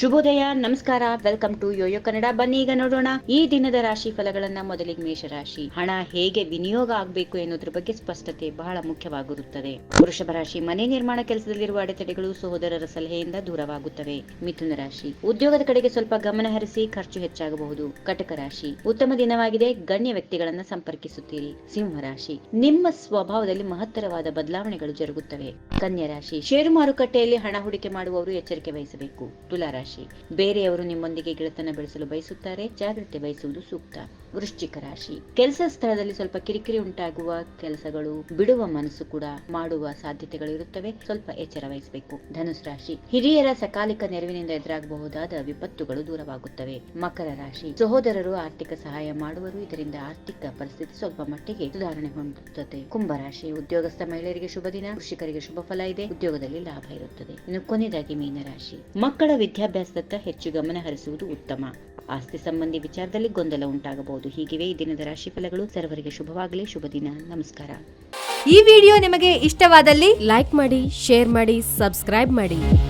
ಶುಭೋದಯ, ನಮಸ್ಕಾರ, welcome to Yoyo Kannada. ಬನ್ನಿ ಈಗ ನೋಡೋಣ ಈ ದಿನದ ರಾಶಿ ಫಲಗಳನ್ನ. ಮೊದಲಿಗೆ ಮೇಷರಾಶಿ. ಹಣ ಹೇಗೆ ವಿನಿಯೋಗ ಆಗಬೇಕು ಎನ್ನುವುದರ ಬಗ್ಗೆ ಸ್ಪಷ್ಟತೆ ಬಹಳ ಮುಖ್ಯವಾಗಿರುತ್ತದೆ. ವೃಷಭ ರಾಶಿ. ಮನೆ ನಿರ್ಮಾಣ ಕೆಲಸದಲ್ಲಿರುವ ಅಡೆತಡೆಗಳು ಸಹೋದರರ ಸಲಹೆಯಿಂದ ದೂರವಾಗುತ್ತವೆ. ಮಿಥುನ ರಾಶಿ. ಉದ್ಯೋಗದ ಕಡೆಗೆ ಸ್ವಲ್ಪ ಗಮನ ಹರಿಸಿ, ಖರ್ಚು ಹೆಚ್ಚಾಗಬಹುದು. ಕಟಕ ರಾಶಿ. ಉತ್ತಮ ದಿನವಾಗಿದೆ, ಗಣ್ಯ ವ್ಯಕ್ತಿಗಳನ್ನ ಸಂಪರ್ಕಿಸುತ್ತೀರಿ. ಸಿಂಹ ರಾಶಿ. ನಿಮ್ಮ ಸ್ವಭಾವದಲ್ಲಿ ಮಹತ್ತರವಾದ ಬದಲಾವಣೆಗಳು ಜರುಗುತ್ತವೆ. ಕನ್ಯಾ ರಾಶಿ. ಷೇರು ಮಾರುಕಟ್ಟೆಯಲ್ಲಿ ಹಣ ಹೂಡಿಕೆ ಮಾಡುವವರು ಎಚ್ಚರಿಕೆ ವಹಿಸಬೇಕು. ತುಲಾ ರಾಶಿ. ಬೇರೆಯವರು ನಿಮ್ಮೊಂದಿಗೆ ಗೆಳೆತನ ಬೆಳೆಸಲು ಬಯಸುತ್ತಾರೆ, ಜಾಗ್ರತೆ ವಹಿಸುವುದು ಸೂಕ್ತ. ವೃಶ್ಚಿಕ ರಾಶಿ. ಕೆಲಸ ಸ್ಥಳದಲ್ಲಿ ಸ್ವಲ್ಪ ಕಿರಿಕಿರಿ ಉಂಟಾಗುವ, ಕೆಲಸಗಳು ಬಿಡುವ ಮನಸ್ಸು ಕೂಡ ಮಾಡುವ ಸಾಧ್ಯತೆಗಳು ಇರುತ್ತವೆ, ಸ್ವಲ್ಪ ಎಚ್ಚರ ವಹಿಸಬೇಕು. ಧನುಸ್ ರಾಶಿ. ಹಿರಿಯರ ಸಕಾಲಿಕ ನೆರವಿನಿಂದ ಎದುರಾಗಬಹುದಾದ ವಿಪತ್ತುಗಳು ದೂರವಾಗುತ್ತವೆ. ಮಕರ ರಾಶಿ. ಸಹೋದರರು ಆರ್ಥಿಕ ಸಹಾಯ ಮಾಡುವರು, ಇದರಿಂದ ಆರ್ಥಿಕ ಪರಿಸ್ಥಿತಿ ಸ್ವಲ್ಪ ಮಟ್ಟಿಗೆ ಸುಧಾರಣೆ ಹೊಂದುತ್ತದೆ. ಕುಂಭರಾಶಿ. ಉದ್ಯೋಗಸ್ಥ ಮಹಿಳೆಯರಿಗೆ ಶುಭ ದಿನ, ಕೃಷಿಕರಿಗೆ ಶುಭ ಫಲ ಇದೆ, ಉದ್ಯೋಗದಲ್ಲಿ ಲಾಭ ಇರುತ್ತದೆ. ಇನ್ನು ಕೊನೆಯದಾಗಿ ಮೀನರಾಶಿ. ಮಕ್ಕಳ ವಿದ್ಯಾಭ್ಯಾಸದತ್ತ ಹೆಚ್ಚು ಗಮನ ಹರಿಸುವುದು ಉತ್ತಮ. ಆಸ್ತಿ ಸಂಬಂಧಿ ವಿಚಾರದಲ್ಲಿ ಗೊಂದಲ ಉಂಟಾಗಬಹುದು. ಹೀಗಿವೆ ಈ ದಿನದ ರಾಶಿ ಫಲಗಳು. ಸರ್ವರಿಗೆ ಶುಭವಾಗಲಿ. ಶುಭ ದಿನ. ನಮಸ್ಕಾರ. ಈ ವಿಡಿಯೋ ನಿಮಗೆ ಇಷ್ಟವಾದಲ್ಲಿ ಲೈಕ್ ಮಾಡಿ, ಶೇರ್ ಮಾಡಿ, ಸಬ್ಸ್ಕ್ರೈಬ್ ಮಾಡಿ.